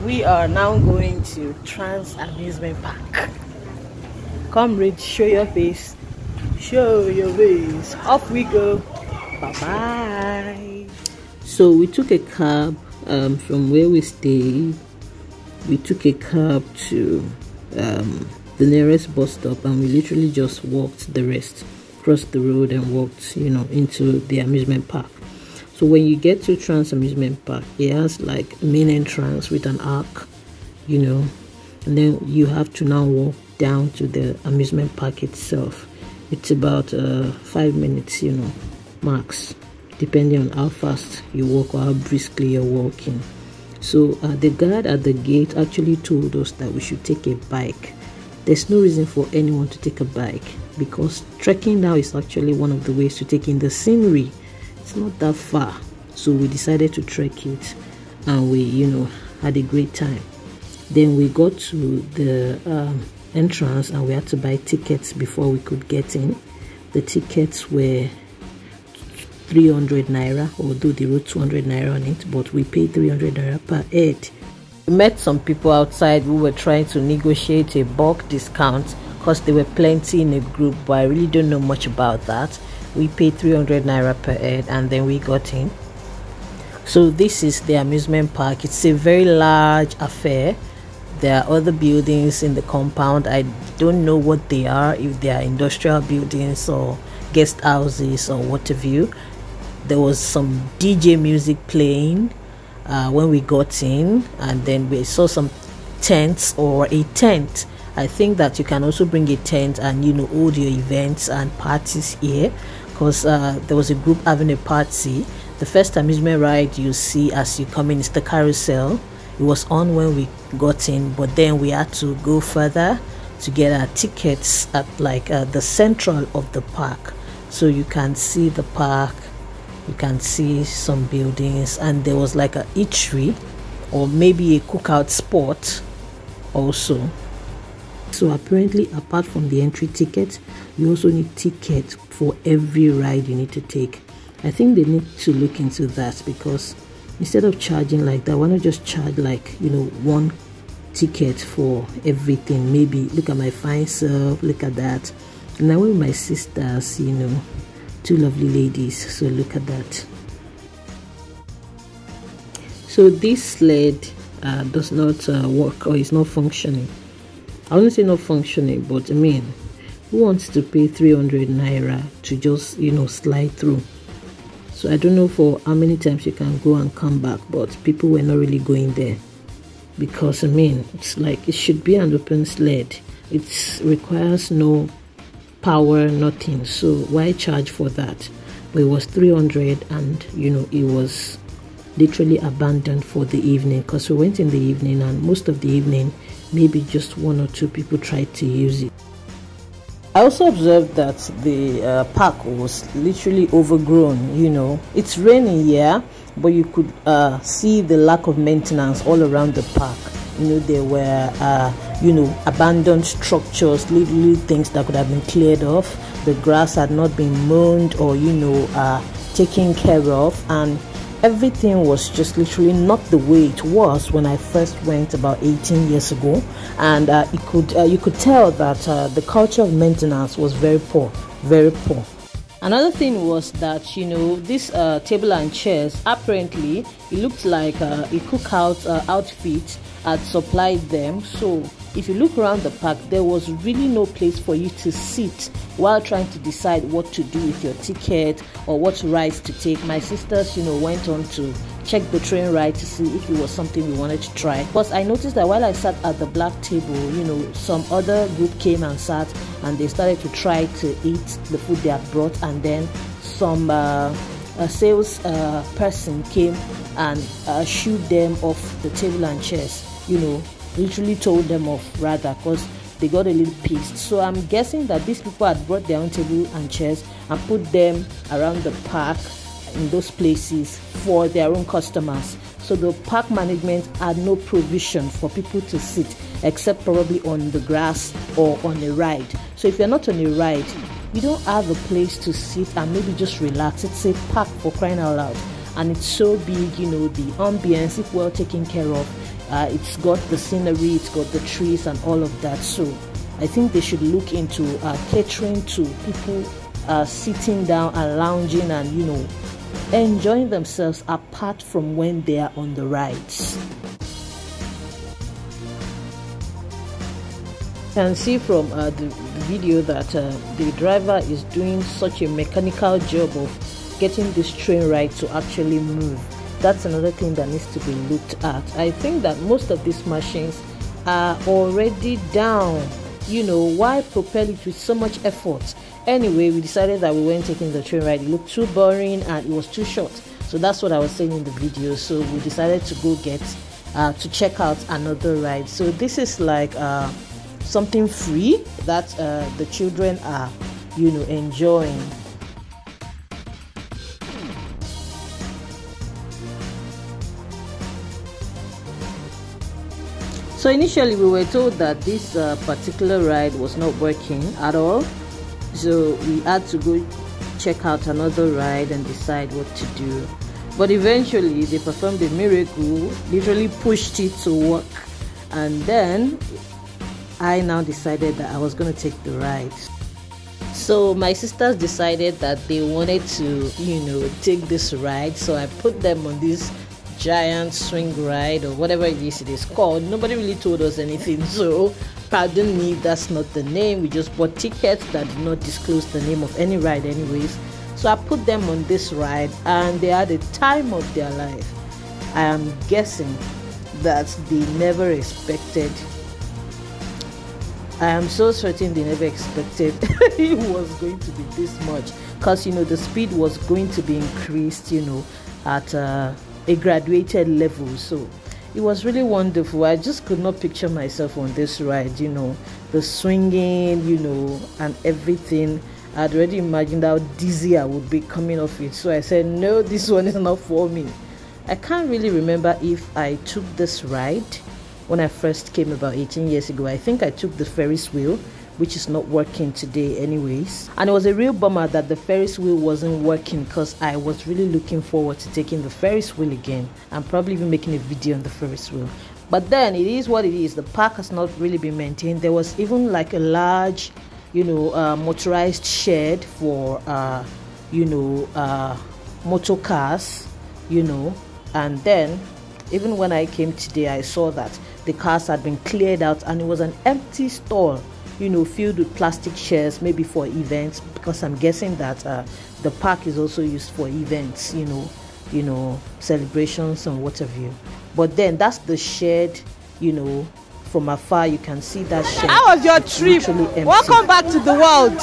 We are now going to Trans Amusement Park. Come, Rich, show your face. Show your face. Off we go. Bye-bye. So we took a cab from where we stay. We took a cab to the nearest bus stop, and we literally just walked the rest, crossed the road and walked, into the amusement park. So when you get to Trans Amusement Park, it has like main entrance with an arc, and then you have to now walk down to the amusement park itself. It's about 5 minutes, max, depending on how fast you walk or how briskly you're walking. So the guard at the gate actually told us that we should take a bike. There's no reason for anyone to take a bike, because trekking now is actually one of the ways to take in the scenery. It's not that far, so we decided to trek it, and we had a great time. Then we got to the entrance, and we had to buy tickets before we could get in. The tickets were 300 naira, although they wrote 200 naira on it, but we paid 300 naira per head. We met some people outside who were trying to negotiate a bulk discount because there were plenty in a group, but I really don't know much about that. We paid 300 naira per head, and then we got in. So this is the amusement park. It's a very large affair. There are other buildings in the compound. I don't know what they are, if they are industrial buildings or guest houses or what have you. There was some DJ music playing when we got in, and then we saw some tents, or a tent. I think that you can also bring a tent and hold your events and parties here, because there was a group having a party. The first amusement ride you see as you come in is the carousel. It was on when we got in, but then we had to go further to get our tickets at the central of the park, so you can see the park, you can see some buildings, and there was like a eatery or maybe a cookout spot also. So apparently, apart from the entry ticket, you also need tickets for every ride you need to take. I think they need to look into that, because instead of charging like that, why not just charge one ticket for everything? Maybe look at my fine self, look at that. And I went with my sisters, two lovely ladies, so look at that. So this sled does not work, or is not functioning. I wouldn't say not functioning, but I mean, who wants to pay 300 naira to just slide through? So I don't know for how many times you can go and come back, but people were not really going there, because I mean, it's like it should be an open sled. It requires no power, nothing, so why charge for that? But it was 300, and it was literally abandoned for the evening, because we went in the evening, and most of the evening maybe just one or two people tried to use it. I also observed that the park was literally overgrown. It's raining here, but you could see the lack of maintenance all around the park. There were abandoned structures, little things that could have been cleared off. The grass had not been mown or taken care of, and everything was just literally not the way it was when I first went about 18 years ago. And you could tell that the culture of maintenance was very poor, very poor. Another thing was that this table and chairs, apparently it looked like a cookout outfit had supplied them. So if you look around the park, there was really no place for you to sit while trying to decide what to do with your ticket or what rides to take. My sisters went on to check the train ride to see if it was something we wanted to try. Because I noticed that while I sat at the black table, some other group came and sat, and they started to try to eat the food they had brought, and then some a sales person came and shooed them off the table and chairs, literally told them off rather, because they got a little pissed. So I'm guessing that these people had brought their own table and chairs and put them around the park in those places for their own customers. So the park management had no provision for people to sit, except probably on the grass or on a ride. So if you're not on a ride, you don't have a place to sit and maybe just relax. It's a park, for crying out loud, and it's so big. The ambience, if well taken care of, it's got the scenery, it's got the trees and all of that. So I think they should look into catering to people sitting down and lounging and, you know, enjoying themselves apart from when they are on the rides. You can see from the video that the driver is doing such a mechanical job of getting this train ride to actually move. That's another thing that needs to be looked at. I think that most of these machines are already down. You know, why propel it with so much effort? Anyway, we decided that we weren't taking the train ride. It looked too boring and it was too short. So that's what I was saying in the video. So we decided to go get to check out another ride. So this is like something free that the children are, you know, enjoying. So initially we were told that this particular ride was not working at all, so we had to go check out another ride and decide what to do. But eventually they performed a miracle, literally pushed it to work, and then I now decided that I was going to take the ride. So my sisters decided that they wanted to, you know, take this ride, so I put them on this giant swing ride or whatever it is called. Nobody really told us anything, so pardon me, that's not the name. We just bought tickets that did not disclose the name of any ride anyways. So I put them on this ride and they had the time of their life. I am guessing that they never expected, I am so certain they never expected it was going to be this much, because, you know, the speed was going to be increased, you know, at a graduated level. So it was really wonderful. I just could not picture myself on this ride, you know, the swinging, you know, and everything. I'd already imagined how dizzy I would be coming off it. So I said, no, this one is not for me. I can't really remember if I took this ride when I first came about 18 years ago. I think I took the Ferris wheel, which is not working today anyways. And it was a real bummer that the Ferris wheel wasn't working, because I was really looking forward to taking the Ferris wheel again and probably even making a video on the Ferris wheel. But then it is what it is. The park has not really been maintained. There was even like a large, you know, motorized shed for you know, motor cars, you know. And then even when I came today, I saw that the cars had been cleared out and it was an empty stall, you know, filled with plastic chairs, maybe for events, because I'm guessing that the park is also used for events, you know, celebrations and what have you. But then that's the shed, you know, from afar you can see that shed. How was your trip? Welcome back to the world.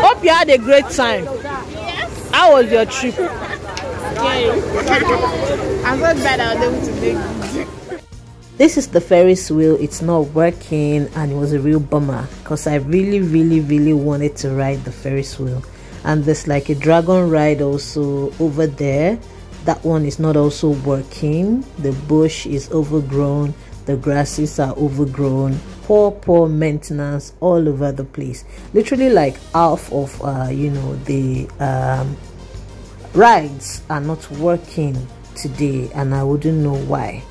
Hope you had a great time. Yes. How was your trip? I'm so glad I was able to make it. This is the Ferris wheel. It's not working and it was a real bummer, because I really wanted to ride the Ferris wheel. And there's like a dragon ride also over there. That one is not also working. The bush is overgrown, the grasses are overgrown, poor maintenance all over the place. Literally like half of you know, the rides are not working today, and I wouldn't know why.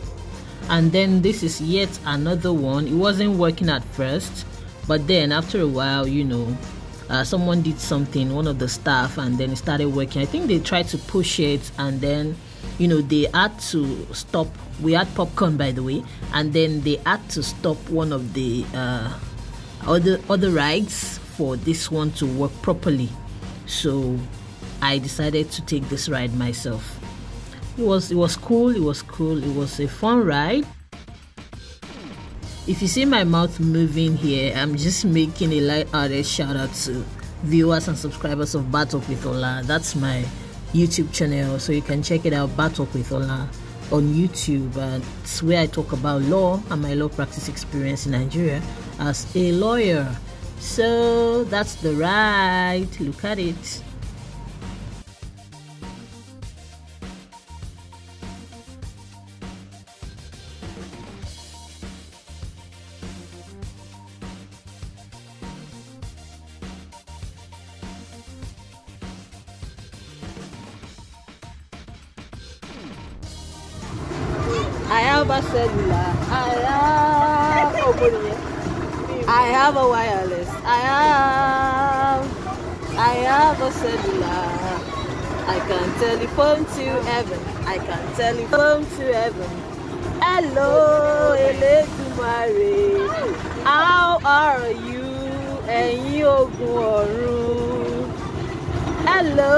And then this is yet another one. It wasn't working at first, but then after a while, you know, someone did something, one of the staff, and then it started working. I think they tried to push it, and then, you know, they had to stop. We had popcorn, by the way, and then they had to stop one of the other rides for this one to work properly. So I decided to take this ride myself. It was cool. It was a fun ride. If you see my mouth moving here, I'm just making a light-hearted shout out to viewers and subscribers of Bar Talk with Ola. That's my YouTube channel, so you can check it out, Bar Talk with Ola, on YouTube. And it's where I talk about law and my law practice experience in Nigeria as a lawyer. So that's the ride. Look at it. I have a cellular. I have a wireless. I have a cellular. I can telephone to heaven. I can telephone to heaven. Hello, Elédùmarè. How are you? Ẹ̀yin ogun ọ̀run. Hello,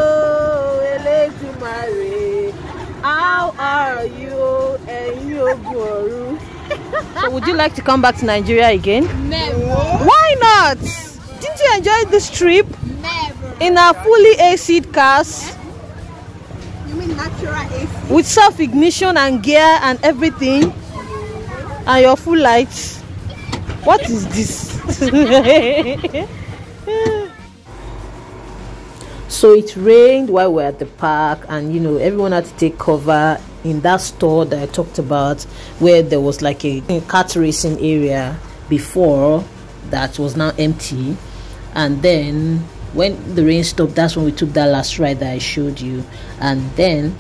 Elédùmarè. How are you? Ẹ̀yin ogun ọ̀run. So would you like to come back to Nigeria again? Never. Why not? Didn't you enjoy this trip? Never. In our fully AC'd cars? You mean natural AC? With self-ignition and gear and everything? And your full lights? What is this? So it rained while we were at the park, and you know, everyone had to take cover in that store that I talked about, where there was like a kart racing area before that was now empty. And then when the rain stopped, that's when we took that last ride that I showed you, and then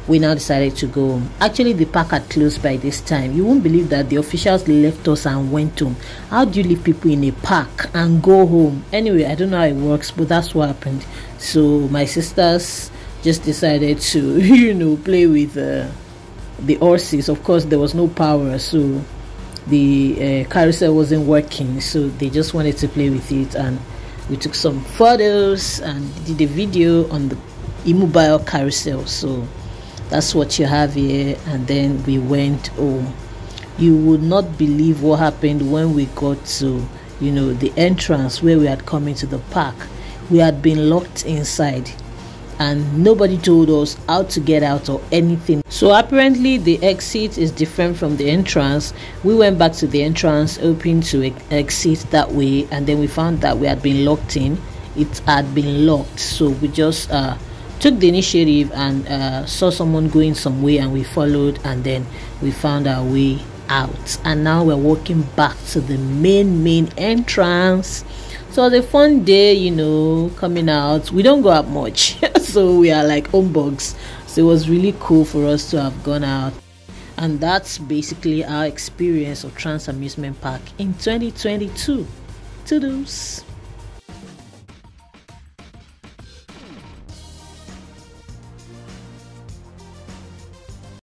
we now decided to go home. Actually, the park had closed by this time. You won't believe that the officials left us and went home. How do you leave people in a park and go home? Anyway, I don't know how it works, but that's what happened. So my sisters just decided to, you know, play with the horses. Of course, there was no power, so the carousel wasn't working. So they just wanted to play with it, and we took some photos and did a video on the immobile carousel. So that's what you have here. And then we went home. You would not believe what happened when we got to, you know, the entrance where we had come into the park. We had been locked inside and nobody told us how to get out or anything. So apparently the exit is different from the entrance. We went back to the entrance hoping to exit that way, and then we found that we had been locked in. It had been locked, so we just took the initiative and saw someone going some way, and we followed, and then we found our way out. And now we're walking back to the main entrance. So it was a fun day, you know, coming out. We don't go out much, so we are like home bugs. So it was really cool for us to have gone out. And that's basically our experience of Trans Amusement Park in 2022. Toodles.